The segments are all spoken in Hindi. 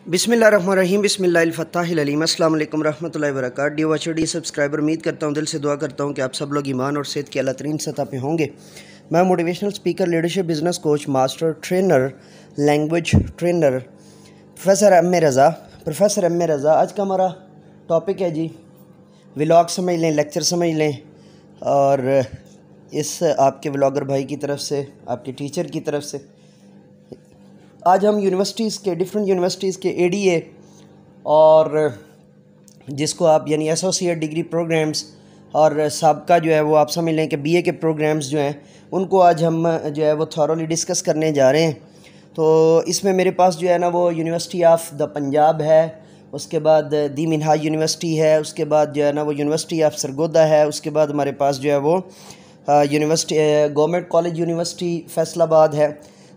बिस्मिल्लाहिर्रहमानिर्रहीम बिस्मिल्लाहिल-फत्ताहिल-अलीम अस्सलाम वालेकुम रहमतुल्लाहि व बरकातहू। डियर वॉचर डी सब्सक्राइबर, उम्मीद करता हूँ, दिल से दुआ करता हूँ कि आप सब लोग ईमान और सेहत की अल्लाह तरीन सतह पे होंगे। मैं motivational speaker, leadership, business coach, master trainer, language trainer professor M A Raza. आज का हमारा टॉपिक है जी व्लॉग समझ लें, लेक्चर समझ लें। और इस आपके व्लॉगर भाई की तरफ से, आपके टीचर की तरफ से आज हम यूनिवर्सिटीज़ के, डिफरेंट यूनिवर्सिटीज़ के एडीए और जिसको आप यानी एसोसिएट डिग्री प्रोग्राम्स और साबका जो है वो आप समझ लें कि बीए के प्रोग्राम्स जो हैं उनको आज हम जो है वो थॉरोली डिस्कस करने जा रहे हैं। तो इसमें मेरे पास जो है ना वो यूनिवर्सिटी ऑफ द पंजाब है, उसके बाद दी मिनहाज यूनिवर्सिटी है, उसके बाद जो है ना वो यूनिवर्सिटी ऑफ सरगोदा है, उसके बाद हमारे पास जो है वो university government college university Faisalabad है।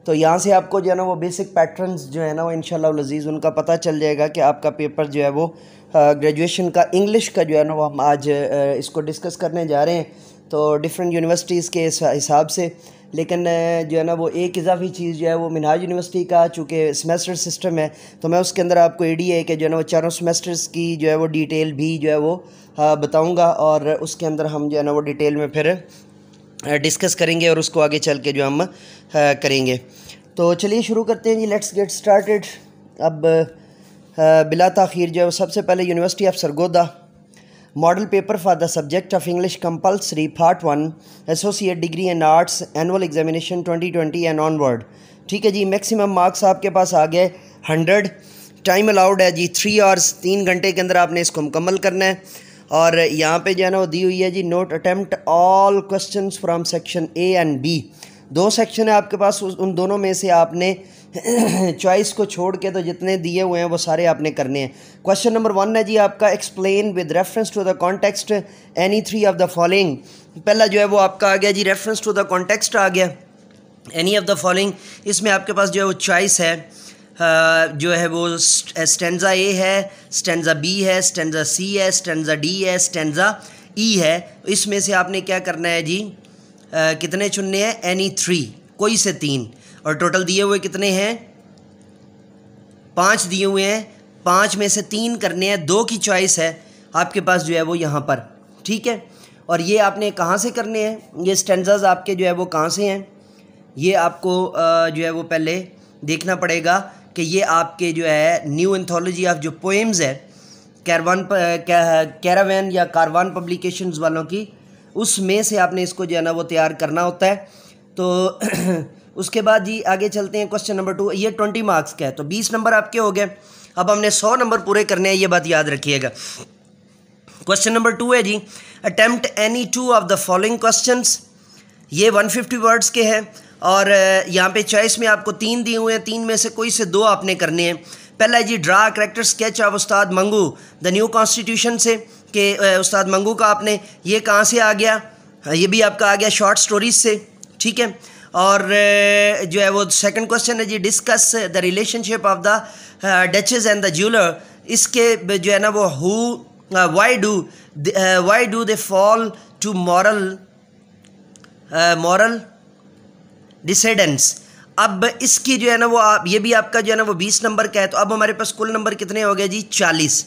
तो यहाँ से आपको जो है ना वो बेसिक पैटर्न्स जो है ना वो इंशाल्लाह अज़ीज़ उनका पता चल जाएगा कि आपका पेपर जो है वो ग्रेजुएशन का इंग्लिश का जो है ना वो हम आज इसको डिस्कस करने जा रहे हैं। तो डिफरेंट यूनिवर्सिटीज़ के हिसाब से, लेकिन जो है ना वो एक इजाफी चीज़ जो है वो मिनहाज यूनिवर्सिटी का चूँकि सेमेस्टर सिस्टम है तो मैं उसके अंदर आपको एडीए के जो है ना वो चारों सेमेस्टर्स की जो है वो डिटेल भी जो है वो बताऊँगा और उसके अंदर हम जो है ना वो डिटेल में फिर डिस्कस करेंगे और उसको आगे चल के जो हम करेंगे। तो चलिए शुरू करते हैं जी, लेट्स गेट स्टार्टेड। अब बिला ताख़ीर जो है सबसे पहले university of Sargodha model paper for the subject of English compulsory part 1 associate degree and arts annual examination 2020 and onward. ठीक है जी, मैक्सिमम मार्क्स आपके पास आ गए 100। टाइम अलाउड है जी 3 आवर्स, 3 घंटे के अंदर आपने इसको मुकम्मल करना है। और यहाँ पे जो है ना वो दी हुई है जी, note attempt all questions from section A and B. 2 section है आपके पास, उन दोनों में से आपने चॉइस को छोड़ के तो जितने दिए हुए हैं वो सारे आपने करने हैं। क्वेश्चन नंबर 1 है जी आपका, explain with reference to the context any 3 of the following. पहला जो है वो आपका आ गया जी रेफरेंस टू द कॉन्टेक्स्ट आ गया, एनी ऑफ द फॉलोइंग। इसमें आपके पास जो है वो चॉइस है जो है वो स्टेंजा ए है, स्टेंजा बी है, स्टेंजा सी है, स्टेंजा डी है, स्टेंजा ई है। इसमें से आपने क्या करना है जी, कितने चुनने हैं, एनी 3, कोई से 3। और टोटल दिए हुए कितने हैं, 5 दिए हुए हैं, 5 में से 3 करने हैं। 2 की चॉइस है आपके पास जो है वो यहाँ पर। ठीक है, और ये आपने कहाँ से करने हैं, ये स्टेंजाज आपके जो है वो कहाँ से हैं, ये आपको जो है वो पहले देखना पड़ेगा कि ये आपके जो है न्यू एंथोलॉजी ऑफ जो पोएम्स है कैरावैन या कारवान पब्लिकेशंस वालों की, उसमें से आपने इसको जो है ना वो तैयार करना होता है। तो उसके बाद जी आगे चलते हैं। क्वेश्चन नंबर 2, ये 20 मार्क्स का है तो 20 नंबर आपके हो गए। अब हमने 100 नंबर पूरे करने हैं, ये बात याद रखिएगा। क्वेश्चन नंबर 2 है जी, attempt any 2 of the following questions. ये 150 वर्ड्स के हैं और यहाँ पे चॉइस में आपको 3 दिए हुए हैं, 3 में से कोई से 2 आपने करने हैं। पहला है जी, draw character sketch of Ustad Mangu the new constitution से, कि उस्ताद मंगू का आपने, ये कहाँ से आ गया, ये भी आपका आ गया शॉर्ट स्टोरीज से। ठीक है, और जो है वो सेकंड क्वेश्चन है जी, discuss the relationship of the duchess and the jeweller. इसके जो है ना वो why do they fall to moral decadence. अब इसकी जो है ना वो आप, ये भी आपका जो है ना वो 20 नंबर का है। तो अब हमारे पास कुल नंबर कितने हो गए जी, 40।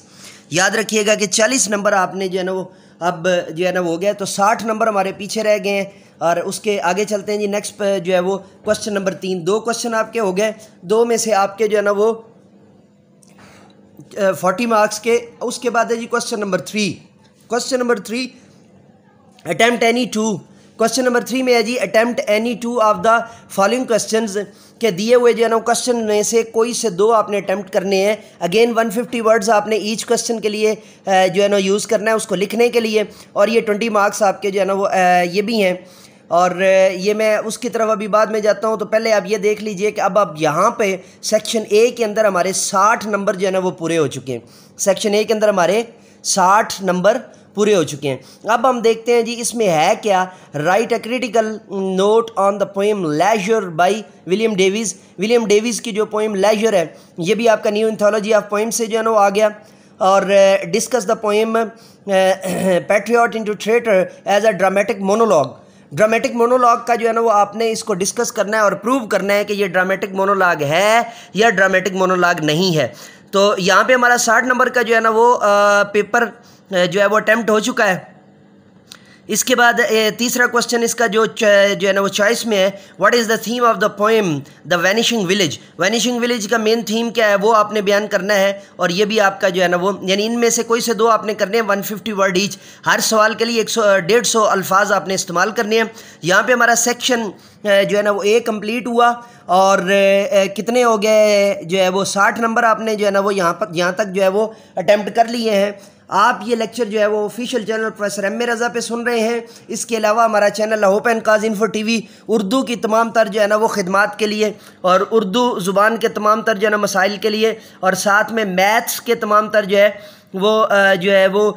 याद रखिएगा कि 40 नंबर आपने जो है ना वो अब जो है ना वो हो गया। तो 60 नंबर हमारे पीछे रह गए हैं। और उसके आगे चलते हैं जी, नेक्स्ट जो है वो क्वेश्चन नंबर 3। 2 क्वेश्चन आपके हो गए, 2 में से आपके जो है ना वो 40 मार्क्स के। उसके बाद है जी question number 3। Question number 3, attempt any 2। Question number 3 में है जी, attempt any 2 of the following questions, के दिए हुए जो है ना क्वेश्चन में से कोई से 2 आपने अटेम्प्ट करने हैं। अगेन 150 वर्ड्स आपने ईच क्वेश्चन के लिए जो है ना यूज़ करना है उसको लिखने के लिए। और ये 20 मार्क्स आपके जो है ना वो ये भी हैं। और ये मैं उसकी तरफ अभी बाद में जाता हूँ। तो पहले आप ये देख लीजिए कि अब यहाँ पे सेक्शन ए के अंदर हमारे 60 नंबर जो है ना वो पूरे हो चुके हैं। सेक्शन ए के अंदर हमारे 60 नंबर पूरे हो चुके हैं। अब हम देखते हैं जी इसमें है क्या, write a critical note on the poem leisure by William Davies. William Davies की जो पोएम लेजर है, ये भी आपका न्यू एंथोलॉजी ऑफ पोएम से जो है ना वो आ गया। और discuss the poem patriot into theatre as a dramatic monologue. Dramatic monologue का जो है ना वो आपने इसको डिस्कस करना है और प्रूव करना है कि ये ड्रामेटिक मोनोलॉग है या ड्रामेटिक मोनोलॉग नहीं है। तो यहाँ पे हमारा 60 नंबर का जो है ना वो पेपर जो है वो अटैम्प्ट हो चुका है। इसके बाद तीसरा क्वेश्चन इसका जो है ना वो चॉइस में है, what is the theme of the poem the vanishing village. Vanishing village का मेन थीम क्या है वो आपने बयान करना है, और ये भी आपका जो है ना वो यानी इनमें से कोई से दो आपने करने हैं, 150 वर्ड ईच। हर सवाल के लिए 150 अल्फाज आपने इस्तेमाल करने हैं। यहाँ पे हमारा सेक्शन जो है ना वो ए कंप्लीट हुआ, और कितने हो गए जो है वो 60 नंबर आपने जो है ना वो यहाँ तक जो है वो अटैम्प्ट कर लिए हैं। आप ये लेक्चर जो है वो official channel professor M A Raza पे सुन रहे हैं। इसके अलावा हमारा channel hope and cause info TV Urdu की तमाम तर जो है ना वो खिदमात के लिए, और उर्दू ज़ुबान के तमाम तर जो है ना मसाइल के लिए, और साथ में मैथ्स के तमाम तर जो है वो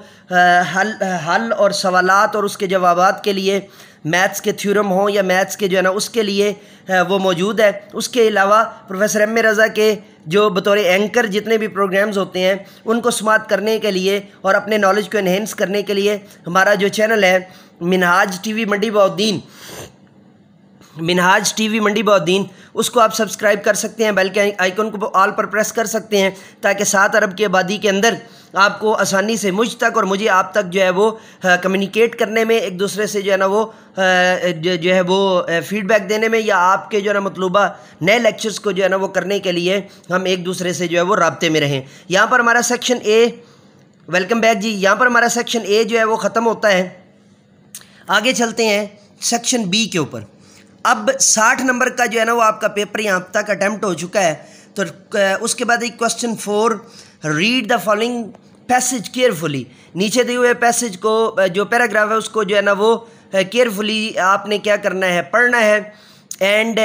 हल और सवालात और उसके जवाबात के लिए, मैथ्स के थ्योरम हो या मैथ्स के जो है ना उसके लिए वो मौजूद है। उसके अलावा प्रोफेसर एम ए रज़ा के जो बतौर एंकर जितने भी प्रोग्राम्स होते हैं उनको समाअत करने के लिए और अपने नॉलेज को इन्हेंस करने के लिए हमारा जो चैनल है मिनहाज टीवी मंडी बहाउद्दीन, मिनहाज टीवी मंडी बहाउद्दीन, उसको आप सब्सक्राइब कर सकते हैं। बेल के आइकन को ऑल पर प्रेस कर सकते हैं ताकि 7 अरब की आबादी के अंदर आपको आसानी से मुझ तक और मुझे आप तक जो है वो कम्युनिकेट करने में, एक दूसरे से जो है ना वो जो है वो फीडबैक देने में, या आपके जो है ना मतलूबा नए लेक्चर्स को जो है ना वो करने के लिए हम एक दूसरे से जो है वो राब्ते में रहें। यहाँ पर हमारा सेक्शन ए, वेलकम बैक जी, यहाँ पर हमारा सेक्शन ए जो है वो ख़त्म होता है। आगे चलते हैं सेक्शन बी के ऊपर। अब 60 नंबर का जो है ना वो आपका पेपर यहाँ तक अटैम्प्ट हो चुका है। तो उसके बाद एक question 4, read the following passage carefully. नीचे दिए हुए पैसेज को जो पैराग्राफ है उसको जो है ना वो केयरफुली आपने क्या करना है, पढ़ना है। एंड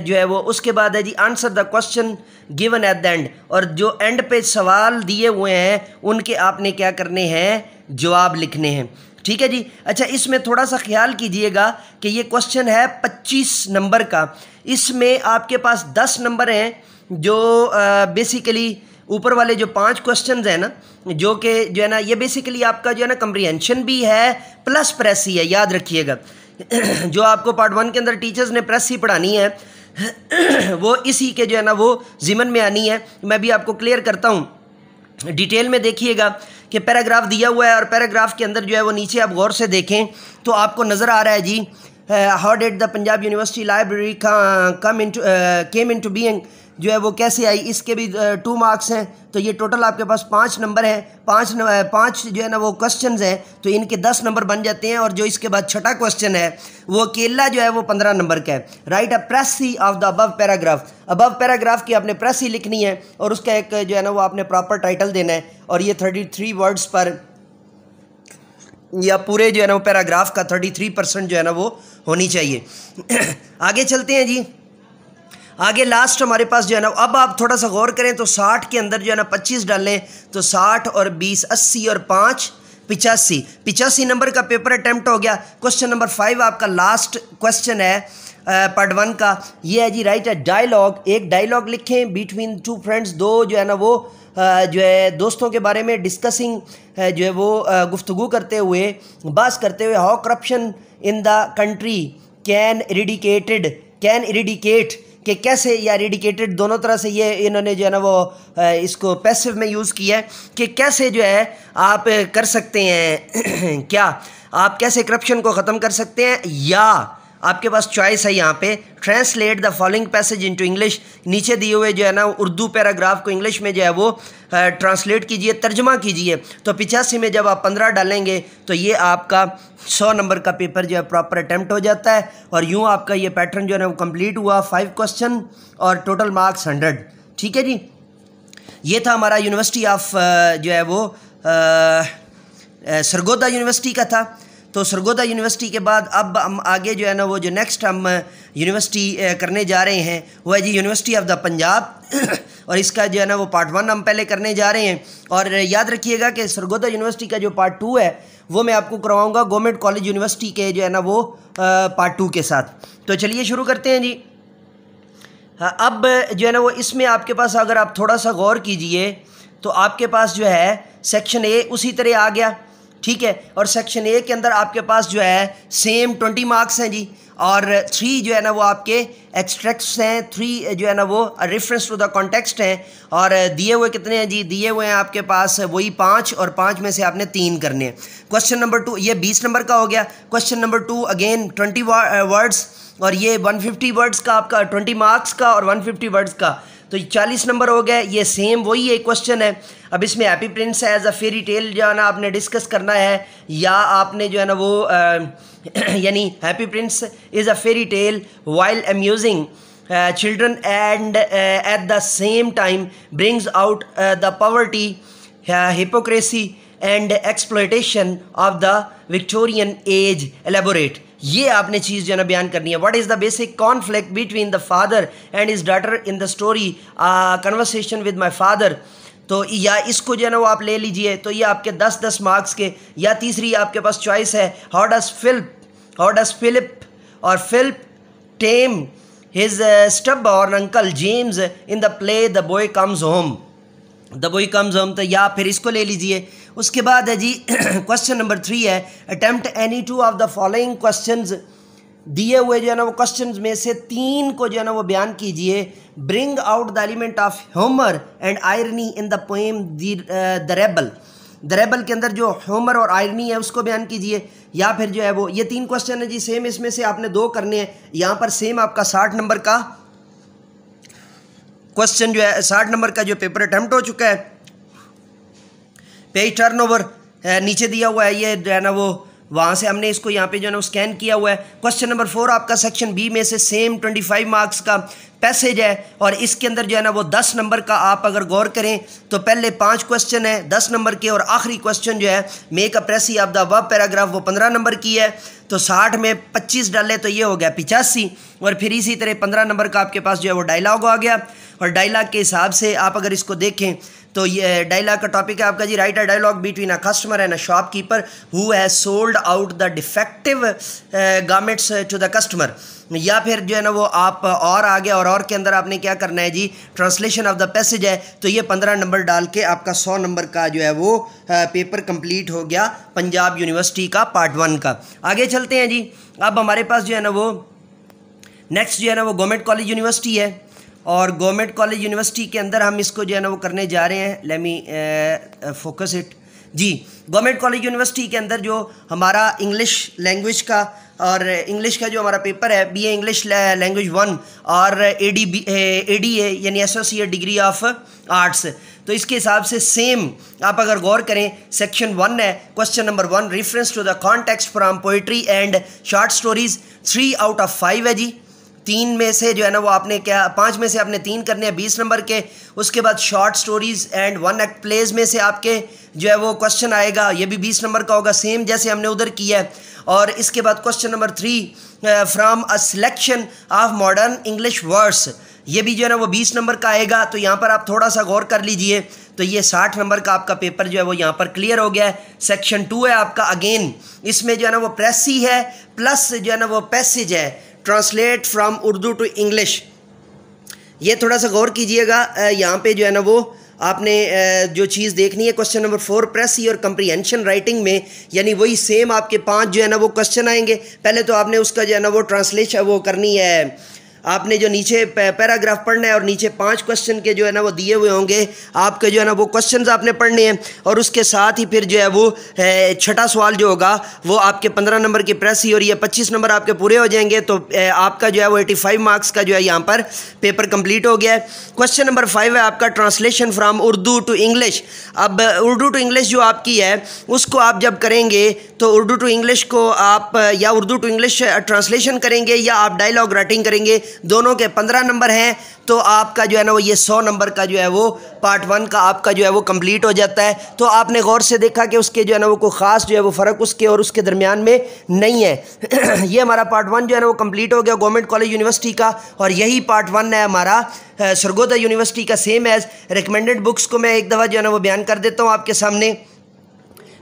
जो है वो उसके बाद है जी answer the question given at the end, और जो एंड पे सवाल दिए हुए हैं उनके आपने क्या करने हैं, जवाब लिखने हैं। ठीक है जी। अच्छा, इसमें थोड़ा सा ख्याल कीजिएगा कि ये क्वेश्चन है 25 नंबर का। इसमें आपके पास 10 नंबर हैं जो बेसिकली ऊपर वाले जो 5 क्वेश्चंस हैं ना, जो कि जो है ना ये बेसिकली आपका जो है ना कम्प्रीहेंशन भी है प्लस प्रेस ही है, याद रखिएगा। जो आपको पार्ट 1 के अंदर टीचर्स ने प्रेस ही पढ़ानी है वो इसी के जो है ना वो ज़िमन में आनी है। मैं भी आपको क्लियर करता हूँ, डिटेल में देखिएगा कि पैराग्राफ दिया हुआ है, और पैराग्राफ के अंदर जो है वो नीचे आप गौर से देखें तो आपको नज़र आ रहा है जी, how did the Punjab university library came into being, जो है वो कैसे आई। इसके भी 2 मार्क्स हैं, तो ये टोटल आपके पास 5 नंबर हैं। 5 जो है ना वो क्वेश्चंस हैं, तो इनके 10 नंबर बन जाते हैं। और जो इसके बाद छठा क्वेश्चन है वो अकेला जो है वो 15 नंबर का है। Right a precis of the above paragraph. Above paragraph की आपने प्रेसी लिखनी है और उसका एक जो है ना वो आपने प्रॉपर टाइटल देना है, और ये 33 वर्ड्स पर या पूरे जो है ना वो पैराग्राफ का 33% जो है ना वो होनी चाहिए। आगे चलते हैं जी। आगे लास्ट हमारे पास जो है ना, अब आप थोड़ा सा गौर करें तो 60 के अंदर जो है ना 25 डालें तो 60 और 20 80 और 5 85 नंबर का पेपर अटैम्प्ट हो गया। क्वेश्चन नंबर 5 आपका लास्ट क्वेश्चन है पार्ट 1 का, ये है जी राइट अ डायलॉग। एक डायलॉग लिखें बिटवीन 2 फ्रेंड्स, दो जो है ना वो जो है दोस्तों के बारे में डिस्कसिंग जो है वो गुफ्तगू करते हुए, बात करते हुए, how corruption in the country can eradicate कि कैसे, या इरिडिकेटेड दोनों तरह से ये इन्होंने जो है ना वो इसको पैसिव में यूज़ किया है कि कैसे जो है आप कर सकते हैं क्या आप कैसे करप्शन को ख़त्म कर सकते हैं, या आपके पास चॉइस है यहाँ पे translate the following passage into English. नीचे दिए हुए जो है ना उर्दू पैराग्राफ को इंग्लिश में जो है वो ट्रांसलेट कीजिए, तर्जमा कीजिए। तो 85 में जब आप 15 डालेंगे तो ये आपका 100 नंबर का पेपर जो है प्रॉपर अटैम्प्ट हो जाता है। और यूँ आपका ये पैटर्न जो है ना वो कंप्लीट हुआ, 5 क्वेश्चन और टोटल मार्क्स 100। ठीक है जी। ये था हमारा यूनिवर्सिटी ऑफ जो है वो सरगोदा यूनिवर्सिटी का था। तो सरगोदा यूनिवर्सिटी के बाद अब हम आगे जो है ना वो जो नेक्स्ट हम यूनिवर्सिटी करने जा रहे हैं वो है जी यूनिवर्सिटी ऑफ द पंजाब और इसका जो है ना वो पार्ट 1 हम पहले करने जा रहे हैं। और याद रखिएगा कि सरगोदा यूनिवर्सिटी का जो पार्ट 2 है वो मैं आपको करवाऊँगा गवर्नमेंट कॉलेज यूनिवर्सिटी के जो है ना वो पार्ट 2 के साथ। तो चलिए शुरू करते हैं जी। अब जो है ना वो इसमें आपके पास अगर आप थोड़ा सा गौर कीजिए तो आपके पास जो है सेक्शन ए उसी तरह आ गया। ठीक है। और सेक्शन ए के अंदर आपके पास जो है सेम 20 मार्क्स हैं जी, और 3 जो है ना वो आपके एक्सट्रैक्ट्स हैं, 3 जो है ना वो रेफरेंस टू द कॉन्टेक्स्ट हैं, और दिए हुए कितने हैं जी, दिए हुए हैं आपके पास वही 5, और 5 में से आपने 3 करने हैं। क्वेश्चन नंबर 2 ये 20 नंबर का हो गया। क्वेश्चन नंबर 2 अगेन 20 वर्ड्स, और ये 150 वर्ड्स का आपका 20 मार्क्स का और 150 वर्ड्स का, तो 40 नंबर हो गए। ये सेम वही एक क्वेश्चन है। अब इसमें Happy Prince as a fairy tale जो है ना आपने डिस्कस करना है, या आपने जो है ना वो यानी happy Prince is a fairy tell while amusing children and at the same time brings out the poverty, hypocrisy and exploitation of the Victorian age. Elaborate, ये आपने चीज़ जो है ना बयान करनी है। What is the basic conflict between the father and his daughter in the story conversation with my father. तो या इसको जो है ना वो आप ले लीजिए, तो ये आपके 10-10 मार्क्स के। या तीसरी आपके पास चॉइस है, हाउ डज फिलिप और Philip tame his stubborn uncle James in the play the boy comes home. तो या फिर इसको ले लीजिए। उसके बाद है जी क्वेश्चन नंबर 3 है, attempt any 2 of the following questions. दिए हुए जो है ना वो क्वेश्चंस में से 3 को जो है ना वो बयान कीजिए। Bring out the element of humour and irony in the poem the rebel के अंदर जो ह्यूमर और आयरनी है उसको बयान कीजिए। या फिर जो है वो ये 3 क्वेश्चन है जी सेम, इसमें से आपने 2 करने हैं। यहाँ पर सेम आपका 60 नंबर का क्वेश्चन जो है 60 नंबर का जो पेपर अटेम्प्ट हो चुका है। पेज टर्नओवर नीचे दिया हुआ है, ये जो है ना वो वहाँ से हमने इसको यहाँ पे जो है ना स्कैन किया हुआ है। क्वेश्चन नंबर 4 आपका सेक्शन बी में से सेम 25 मार्क्स का पैसेज है, और इसके अंदर जो है ना वो 10 नंबर का आप अगर गौर करें तो पहले 5 क्वेश्चन है 10 नंबर के, और आखिरी क्वेश्चन जो है make a precis of the above paragraph वो 15 नंबर की है। तो 60 में 25 डाले तो ये हो गया 85, और फिर इसी तरह 15 नंबर का आपके पास जो है वो डायलॉग आ गया। और डायलॉग के हिसाब से आप अगर इसको देखें तो ये डायलॉग का टॉपिक है आपका जी, write a dialogue between a customer and a shopkeeper who has sold out the defective garments to the customer. या फिर जो है ना वो आप और आगे और के अंदर आपने क्या करना है जी, ट्रांसलेशन ऑफ द पैसेज है। तो ये 15 नंबर डाल के आपका 100 नंबर का जो है वो पेपर कंप्लीट हो गया पंजाब यूनिवर्सिटी का पार्ट 1 का। आगे चलते हैं जी। अब हमारे पास जो है ना वो नेक्स्ट जो है ना वो गवर्नमेंट कॉलेज यूनिवर्सिटी है, और गवर्नमेंट कॉलेज यूनिवर्सिटी के अंदर हम इसको जो है ना वो करने जा रहे हैं। लेट मी फोकस इट जी। गवर्नमेंट कॉलेज यूनिवर्सिटी के अंदर जो हमारा इंग्लिश लैंग्वेज का और इंग्लिश का जो हमारा पेपर है बीए इंग्लिश लैंग्वेज 1 और एडीए यानी एसोसिएट डिग्री ऑफ आर्ट्स, तो इसके हिसाब से सेम आप अगर गौर करें सेक्शन 1 है। Question number 1 reference to the context from poetry and short stories 3 out of 5 है जी। 3 में से जो है ना वो आपने क्या 5 में से आपने 3 करने हैं 20 नंबर के। उसके बाद short stories and 1 act plays में से आपके जो है वो क्वेश्चन आएगा, ये भी 20 नंबर का होगा सेम जैसे हमने उधर किया है। और इसके बाद question number 3 from a selection of modern English words, ये भी जो है ना वो 20 नंबर का आएगा। तो यहाँ पर आप थोड़ा सा गौर कर लीजिए, तो ये 60 नंबर का आपका पेपर जो है वो यहाँ पर क्लियर हो गया है। सेक्शन 2 है आपका, अगेन इसमें जो है ना वो प्रेसी है प्लस जो है ना वो पैसेज है, translate from Urdu to English. ये थोड़ा सा गौर कीजिएगा, यहाँ पे जो है ना वो आपने जो चीज़ देखनी है क्वेश्चन नंबर 4 प्रेसी और कंप्रीहेंशन राइटिंग में, यानी वही सेम आपके 5 जो है ना वो क्वेश्चन आएंगे। पहले तो आपने उसका जो है ना वो ट्रांसलेशन वो करनी है, आपने जो नीचे पैराग्राफ पढ़ना है और नीचे 5 क्वेश्चन के जो है ना वो दिए हुए होंगे आपके जो है ना वो क्वेश्चंस आपने पढ़ने हैं। और उसके साथ ही फिर जो है वो 6ठा सवाल जो होगा वो आपके 15 नंबर की प्रेसी और ये 25 नंबर आपके पूरे हो जाएंगे। तो आपका जो है वो 85 मार्क्स का जो है यहाँ पर पेपर कंप्लीट हो गया है। क्वेश्चन नंबर 5 है आपका translation from Urdu to English. अब उर्दू टू इंग्लिश जो आपकी है उसको आप जब करेंगे तो उर्दू टू इंग्लिश को आप या उर्दू टू इंग्लिश ट्रांसलेशन करेंगे या आप डायलॉग राइटिंग करेंगे, दोनों के 15 नंबर हैं। तो आपका जो है ना वो ये 100 नंबर का जो है वो पार्ट 1 का आपका जो है वो कंप्लीट हो जाता है। तो आपने गौर से देखा कि उसके जो है ना वो कोई ख़ास जो है वो फ़र्क उसके और उसके दरमियान में नहीं है। ये हमारा पार्ट 1 जो है ना वो कंप्लीट हो गया गवर्नमेंट कॉलेज यूनिवर्सिटी का, और यही पार्ट 1 है हमारा सरगोदा यूनिवर्सिटी का। सेम एज रिकमेंडेड बुक्स को मैं एक दफ़ा जो है ना वो बयान कर देता हूँ आपके सामने।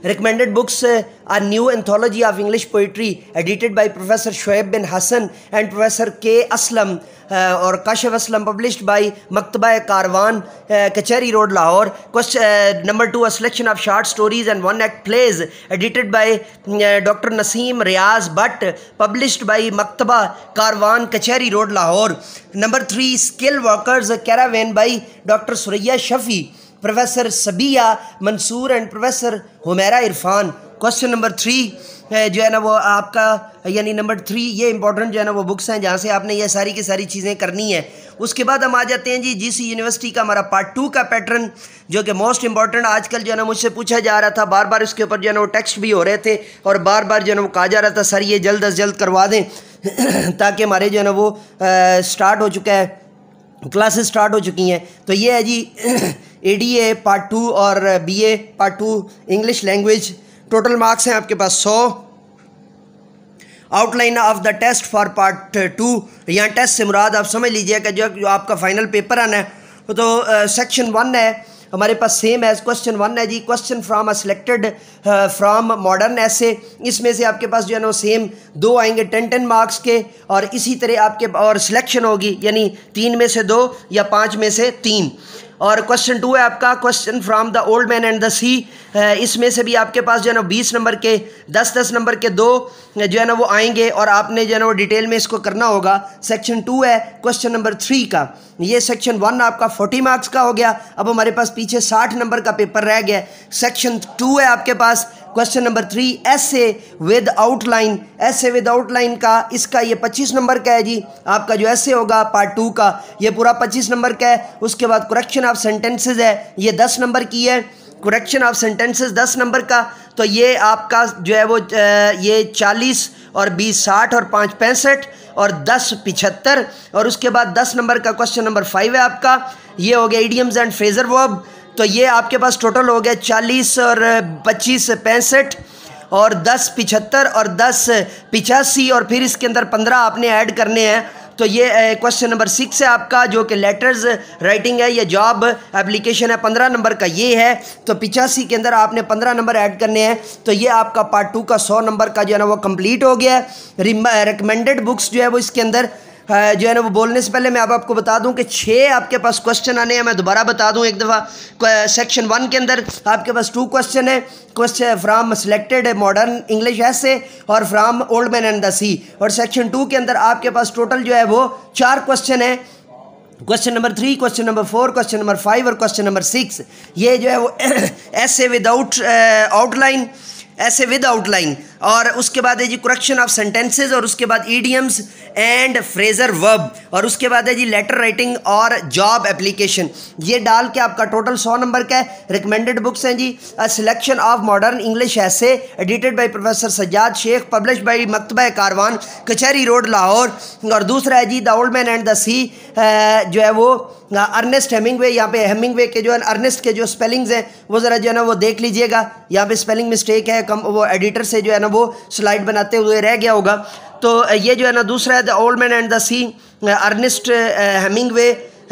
Recommended books A New Anthology of English Poetry edited by Professor Shoaib bin Hassan and Professor K. Aslam or Kashif Aslam, published by Maktaba Karwan, Kachari Road, Lahore. Question number 2, a selection of short stories and one-act plays edited by Dr. Naseem Riaz Bhatt, published by Maktaba Karwan, Kachari Road, Lahore. Number 3, Skill Workers Caravan by Dr. Suraya Shafi, Professor Sabia Mansoor and Professor Humaira Irfan. Question number 3 जो है ना वो आपका यानी नंबर 3 ये इंपॉर्टेंट जो है ना वो बुक्स हैं जहाँ से आपने ये सारी की सारी चीज़ें करनी है। उसके बाद हम आ जाते हैं जी जीसी यूनिवर्सिटी का हमारा पार्ट 2 का पैटर्न, जो कि मोस्ट इंपॉर्टेंट आजकल जो है ना मुझसे पूछा जा रहा था, बार बार इसके ऊपर जो है ना वो टेक्स्ट भी हो रहे थे और बार बार जो है ना वो कहा जा रहा था सर ये जल्द अज जल्द करवा दें ताकि हमारे जो है ना वो स्टार्ट हो चुका है, क्लासेस स्टार्ट हो चुकी हैं। तो ये है जी ADA पार्ट 2 और BA part 2 English language. Total marks हैं आपके पास 100। Outline of the test for part 2, यहाँ टेस्ट से मुराद आप समझ लीजिएगा जो आपका फाइनल पेपर आना है। तो सेक्शन 1 है हमारे पास सेम एज क्वेश्चन 1 है जी, question from a selected from modern essay. इसमें से आपके पास जो है ना सेम 2 आएंगे 10 मार्क्स के, और इसी तरह आपके और सिलेक्शन होगी यानी 3 में से 2 या 5 में से 3। और क्वेश्चन 2 है आपका question from the old man and the sea. इसमें से भी आपके पास जो है ना 20 नंबर के 10 नंबर के 2 जो है ना वो आएंगे और आपने जो है ना वो डिटेल में इसको करना होगा। सेक्शन 2 है क्वेश्चन नंबर 3 का, ये सेक्शन 1 आपका 40 मार्क्स का हो गया। अब हमारे पास पीछे 60 नंबर का पेपर रह गया। सेक्शन 2 है आपके पास क्वेश्चन नंबर 3 ऐसे विद आउटलाइन। ऐसे विद आउटलाइन का इसका ये 25 नंबर का है जी, आपका जो ऐसे होगा पार्ट 2 का ये पूरा 25 नंबर का है। उसके बाद करेक्शन ऑफ सेंटेंसेस है, ये 10 नंबर की है। करेक्शन ऑफ सेंटेंसेस 10 नंबर का, तो ये आपका जो है वो ये 40 और 20 60 और 5 65 और 10 75। और उसके बाद 10 नंबर का क्वेश्चन नंबर 5 है आपका, ये हो गया इडियम्स एंड फ्रेजर वर्ब। तो ये आपके पास टोटल हो गया 40 और 25 65 और 10 75 और 10 85 और फिर इसके अंदर 15 आपने ऐड करने हैं। तो ये क्वेश्चन नंबर 6 है आपका, जो कि लेटर्स राइटिंग है, ये जॉब एप्लीकेशन है, 15 नंबर का ये है। तो 85 के अंदर आपने 15 नंबर ऐड करने हैं। तो ये आपका पार्ट 2 का 100 नंबर का जो है ना वो कंप्लीट हो गया है। रिकमेंडेड बुक्स जो है वो इसके अंदर जो है ना वो बोलने से पहले मैं अब आपको बता दूं कि 6 आपके पास क्वेश्चन आने हैं। मैं दोबारा बता दूं एक दफ़ा, सेक्शन 1 के अंदर आपके पास 2 क्वेश्चन है, question from selected modern English essay और from old man and the sea. और सेक्शन 2 के अंदर आपके पास टोटल जो है वो 4 क्वेश्चन है, question number 3, question number 4, question number 5 और क्वेश्चन नंबर 6। ये जो है वो ऐसे विदाउट आउटलाइन, ऐसे विद आउटलाइन, और उसके बाद है जी करेक्शन ऑफ सेंटेंसेस, और उसके बाद ईडियम्स एंड फ्रेजर वर्ब, और उसके बाद है जी लेटर राइटिंग और जॉब एप्लीकेशन। ये डाल के आपका टोटल 100 नंबर का है। रिकमेंडेड बुक्स हैं जी a selection of modern English essay edited by professor Sajjad Sheikh, publish by Maktaba Karwan, Kachehri road, Lahore. और दूसरा है जी the old man and the sea, जो है वो अर्नेस्ट हेमिंगवे। यहाँ पे हेमिंगवे के जो है अर्नेस्ट के जो स्पेलिंग्स हैं वो ज़रा जो है ना वो देख लीजिएगा, यहाँ पे स्पेलिंग मिस्टेक है, कम वो एडिटर से जो है ना वो स्लाइड बनाते हुए रह गया होगा। तो ये जो है ना दूसरा है the old man and the Sea, Ernest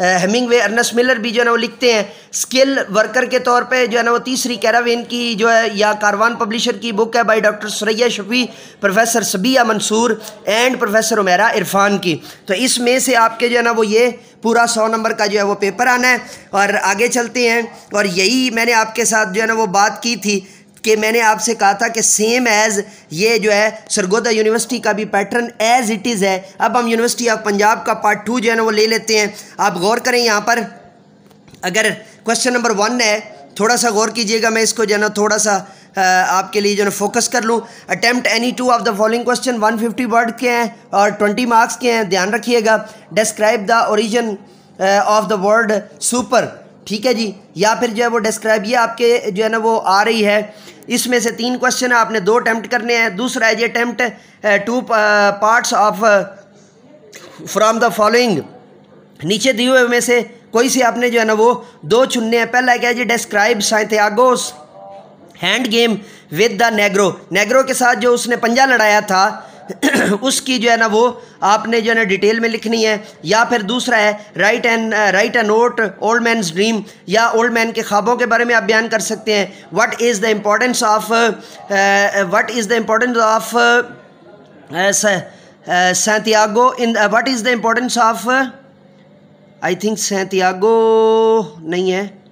Hemingway Ernest Miller भी जो है ना वो लिखते हैं। स्किल वर्कर के तौर पे जो है ना वो तीसरी कैरावेन की जो है या कारवान पब्लिशर की बुक है by doctor Suraiya Shafi, professor Sabia Mansoor and professor Umera Irfan की। तो इसमें से आपके जो है ना वो ये पूरा 100 नंबर का जो है वो पेपर आना है। और आगे चलते हैं, और यही मैंने आपके साथ जो है ना वो बात की थी कि मैंने आपसे कहा था कि सेम एज़ ये जो है सरगोदा यूनिवर्सिटी का भी पैटर्न एज़ इट इज़ है। अब हम यूनिवर्सिटी ऑफ पंजाब का पार्ट 2 जो है ना वो ले लेते हैं। आप गौर करें यहाँ पर, अगर क्वेश्चन नंबर 1 है, थोड़ा सा गौर कीजिएगा, मैं इसको जो है ना थोड़ा सा आपके लिए जो है फोकस कर लूँ। Attempt any 2 of the following question, 150 word के हैं और 20 मार्क्स के हैं, ध्यान रखिएगा। Describe the origin of the word super, ठीक है जी, या फिर जो है वो डिस्क्राइब, ये आपके जो है ना वो आ रही है। इसमें से 3 क्वेश्चन है, आपने 2 अटैम्प्ट करने हैं। दूसरा है जी attempt 2 parts of from the following, नीचे दिए हुए में से कोई से आपने जो है ना वो 2 चुनने हैं। पहला क्या है जी describe Santiago's hand game with the Negro, Negro के साथ जो उसने पंजा लड़ाया था उसकी जो है ना वो आपने जो है ना डिटेल में लिखनी है। या फिर दूसरा है right a note old man's dream, या ओल्ड मैन के ख्वाबों के बारे में आप बयान कर सकते हैं। What is the importance of Santiago in what is the importance of I think Santiago नहीं है,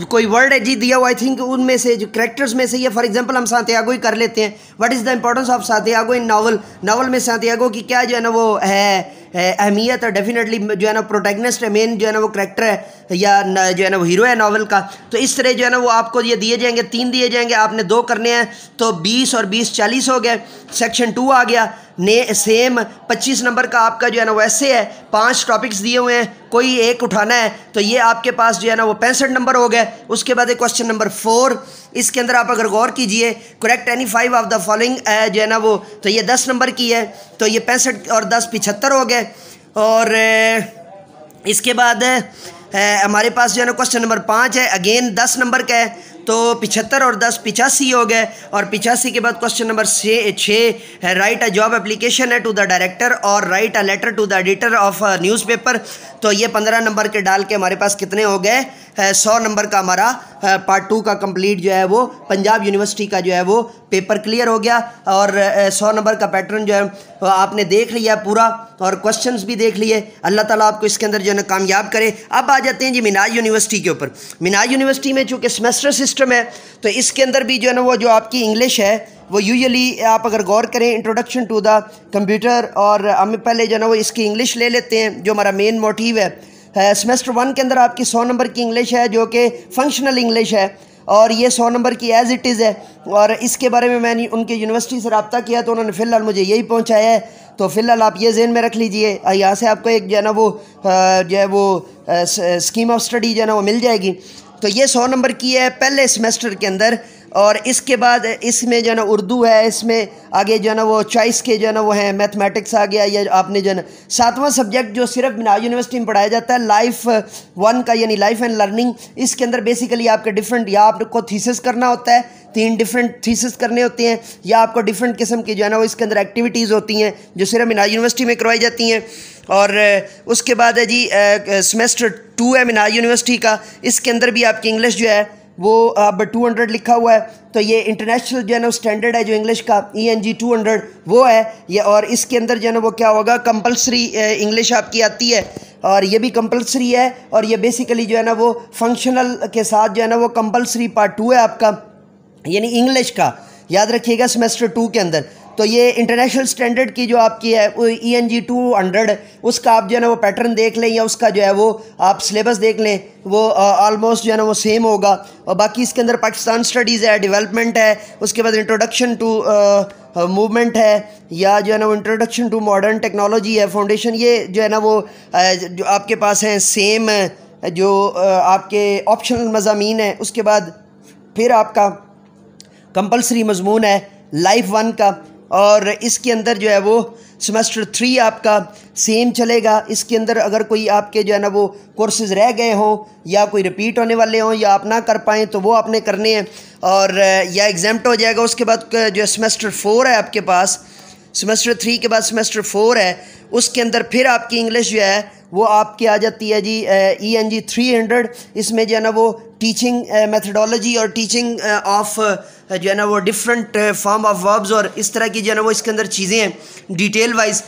कोई वर्ड है जी दिया हुआ, आई थिंक उनमें से जो करेक्टर्स में से ये फॉर एग्जांपल हम सांतियागो ही कर लेते हैं। What is the importance of Santiago in novel, novel में सांतियागो की क्या जो है ना वो है अहमियत है। डेफिनेटली जो है ना प्रोटैगनिस्ट है, मेन जो है ना वो करेक्टर है या जो है ना वो हीरो है नावल का। तो इस तरह जो है ना वो आपको ये दिए जाएंगे, 3 दिए जाएंगे, आपने 2 करने हैं, तो 20 और 20 40 हो गए। सेक्शन 2 आ गया ने सेम 25 नंबर का आपका जो है ना वैसे है, 5 टॉपिक्स दिए हुए हैं, कोई एक उठाना है, तो ये आपके पास जो है ना वो 65 नंबर हो गए। उसके बाद एक क्वेश्चन नंबर 4, इसके अंदर आप अगर गौर कीजिए, correct any 5 of the following जो है ना वो, तो ये 10 नंबर की है, तो ये 65 और 10 75 हो गए। और इसके बाद हमारे पास जो है ना क्वेश्चन नंबर 5 है, अगेन 10 नंबर का है, तो 75 और 10 85 हो गए। और 85 के बाद क्वेश्चन नंबर 6 है राइट अ जॉब एप्लीकेशन है टू द डायरेक्टर और write a letter to the editor of newspaper, तो ये 15 नंबर के डाल के हमारे पास कितने हो गए, 100 नंबर का हमारा पार्ट 2 का कंप्लीट जो है वो पंजाब यूनिवर्सिटी का जो है वो पेपर क्लियर हो गया। और 100 नंबर का पैटर्न जो है आपने देख लिया पूरा और क्वेश्चंस भी देख लिए। अल्लाह ताला आपको इसके अंदर जो है ना कामयाब करे। अब आ जाते हैं जी मिनाज यूनिवर्सिटी के ऊपर। मिनाज यूनिवर्सिटी में चूँकि सेमेस्टर सिस्टम है, तो इसके अंदर भी जो है ना वो जो आपकी इंग्लिश है वो यूजुअली आप अगर गौर करें इंट्रोडक्शन टू द कंप्यूटर, और हम पहले जो है ना वो इसकी इंग्लिश ले लेते हैं जो हमारा मेन मोटिव है। सेमेस्टर 1 के अंदर आपकी 100 नंबर की इंग्लिश है जो कि फंक्शनल इंग्लिश है, और ये 100 नंबर की एज़ इट इज़ है। और इसके बारे में मैंने उनके यूनिवर्सिटी से रब्ता किया तो उन्होंने फ़िलहाल मुझे यही पहुंचाया है, तो फ़िलहाल आप ये ज़हन में रख लीजिए। यहाँ से आपको एक जो है ना वो जो है वो स्कीम ऑफ स्टडी जो है ना वो मिल जाएगी। तो ये 100 नंबर की है पहले सेमेस्टर के अंदर। और इसके बाद इसमें जो है ना उर्दू है, इसमें आगे जो है ना वो चॉइस के जो है ना वो है मैथमेटिक्स आ गया। या आपने जो है ना 7वां सब्जेक्ट जो सिर्फ मिनाज यूनिवर्सिटी में पढ़ाया जाता है लाइफ 1 का, यानी लाइफ एंड लर्निंग। इसके अंदर बेसिकली आपके डिफरेंट, या आपको थीसिस करना होता है, 3 डिफरेंट थीसिस करने होते हैं, या आपको डिफरेंट किस्म की जो है ना वो इसके अंदर एक्टिविटीज़ होती हैं जो सिर्फ मिनाज यूनिवर्सिटी में करवाई जाती हैं। और उसके बाद है जी सेमेस्टर 2 है मिनाज यूनिवर्सिटी का। इसके अंदर भी आपकी इंग्लिश जो है वो अब 200 लिखा हुआ है, तो ये इंटरनेशनल जो है ना स्टैंडर्ड है जो इंग्लिश का ENG 200 वो है ये। और इसके अंदर जो है ना वो क्या होगा, कंपलसरी इंग्लिश आपकी आती है, और ये भी कंपलसरी है। और ये बेसिकली जो है ना वो फंक्शनल के साथ जो है ना वो कंपलसरी पार्ट 2 है आपका, यानी इंग्लिश का, याद रखिएगा सेमेस्टर 2 के अंदर। तो ये इंटरनेशनल स्टैंडर्ड की जो आपकी है वो ENG 200, उसका आप जो है ना वो पैटर्न देख लें, या उसका जो है वो आप सिलेबस देख लें, वो ऑलमोस्ट जो है ना वो सेम होगा। और बाकी इसके अंदर पाकिस्तान स्टडीज़ है, डेवलपमेंट है, उसके बाद इंट्रोडक्शन टू मूवमेंट है, या जो है ना वो इंट्रोडक्शन टू मॉडर्न टेक्नोलॉजी है, फाउंडेशन, ये जो है ना वो जो आपके पास हैं सेम जो आपके ऑप्शनल मज़ामीन है। उसके बाद फिर आपका कंपलसरी मजमून है लाइफ 1 का, और इसके अंदर जो है वो सेमेस्टर 3 आपका सेम चलेगा। इसके अंदर अगर कोई आपके जो है ना वो कोर्सेज़ रह गए हों, या कोई रिपीट होने वाले हों, या आप ना कर पाएँ, तो वो आपने करने हैं, और या एग्जाम्प्ट हो जाएगा। उसके बाद जो सेमेस्टर 4 है आपके पास, सेमेस्टर 3 के बाद सेमेस्टर 4 है, उसके अंदर फिर आपकी इंग्लिश जो है वो आपकी आ जाती है जी ENG 300। इसमें जो है ना वो टीचिंग मेथडोलॉजी और टीचिंग ऑफ जो है ना वो डिफरेंट फॉर्म ऑफ वर्ब्स और इस तरह की जो है ना वो इसके अंदर चीज़ें हैं डिटेल वाइज,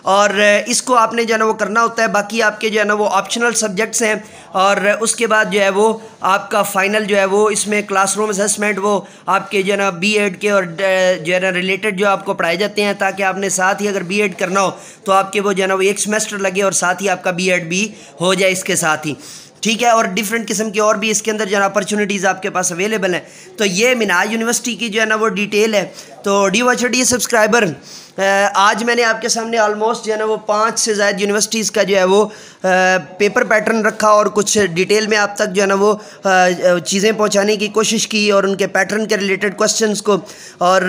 और इसको आपने जो है ना वो करना होता है। बाकी आपके जो है ना वो ऑप्शनल सब्जेक्ट्स हैं, और उसके बाद जो है वो आपका फ़ाइनल जो है वो इसमें क्लासरूम असेसमेंट वो आपके जो है ना B.Ed के और जो है ना रिलेटेड जो आपको पढ़ाए जाते हैं, ताकि आपने साथ ही अगर B.Ed करना हो तो आपके वो जो है ना वो एक सेमेस्टर लगे और साथ ही आपका B.Ed भी हो जाए इसके साथ ही, ठीक है। और डिफरेंट किस्म की और भी इसके अंदर जो है अपॉर्चुनिटीज़ आपके पास अवेलेबल हैं। तो ये मिनाज यूनिवर्सिटी की जो है ना वो डिटेल है। तो डी वॉच डी सब्सक्राइबर आज मैंने आपके सामने ऑलमोस्ट जो है ना वो 5 से ज़्यादा यूनिवर्सिटीज़ का जो है वो पेपर पैटर्न रखा और कुछ डिटेल में आप तक जो है ना वो चीज़ें पहुंचाने की कोशिश की और उनके पैटर्न के रिलेटेड क्वेश्चंस को और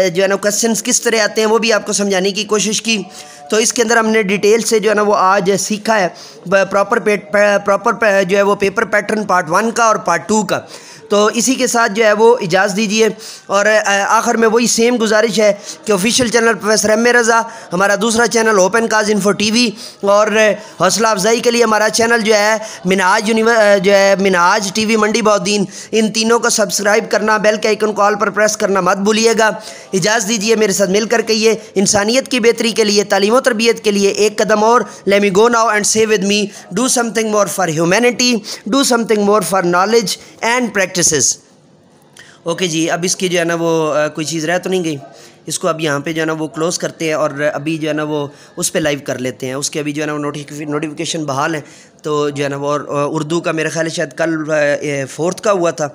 जो है ना क्वेश्चंस किस तरह आते हैं वो भी आपको समझाने की कोशिश की। तो इसके अंदर हमने डिटेल से जो है ना वो आज सीखा है प्रॉपर जो है वो पेपर पैटर्न पार्ट 1 का और पार्ट 2 का। तो इसी के साथ जो है वो इजाज़त दीजिए और आखिर में वही सेम गुजारिश है कि official channel professor M A Raza, हमारा दूसरा channel open cause info TV और हौसला अफजाई के लिए हमारा चैनल जो है मिनहाज टीवी मंडी बउद्दीन, इन तीनों को सब्सक्राइब करना, बेल के आइकन को ऑल पर प्रेस करना मत भूलिएगा। इजाज़त दीजिए, मेरे साथ मिलकर कहिए इंसानियत की बेहतरी के लिए, तालीम और तरबियत के लिए एक कदम और। Let me go now and say with me, do something more for humanity, do something more for knowledge and practice. Okay जी, अब इसकी जो है ना वो कोई चीज़ रह तो नहीं गई, इसको अब यहाँ पे जो है ना वो क्लोज़ करते हैं और अभी जो है ना वो उस पे लाइव कर लेते हैं। उसके अभी जो है ना वो नोटिफिकेशन बहाल है। तो जो है ना वो उर्दू का मेरा ख्याल है शायद कल 4th का हुआ था,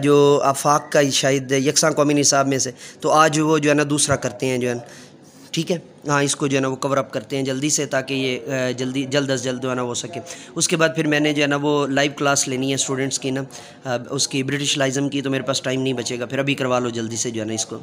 जो आफाक का शायद यकसा कौमी निसाब में से, तो आज वो जो है ना दूसरा करते हैं जो है। ठीक है, हाँ, इसको जो है ना वो कवर अप करते हैं जल्दी से ताकि ये जल्द अज जल्द जो है ना हो सके। उसके बाद फिर मैंने जो है ना वो लाइव क्लास लेनी है स्टूडेंट्स की ना, उसकी ब्रिटिश लाइज़म की, तो मेरे पास टाइम नहीं बचेगा, फिर अभी करवा लो जल्दी से जो है ना इसको।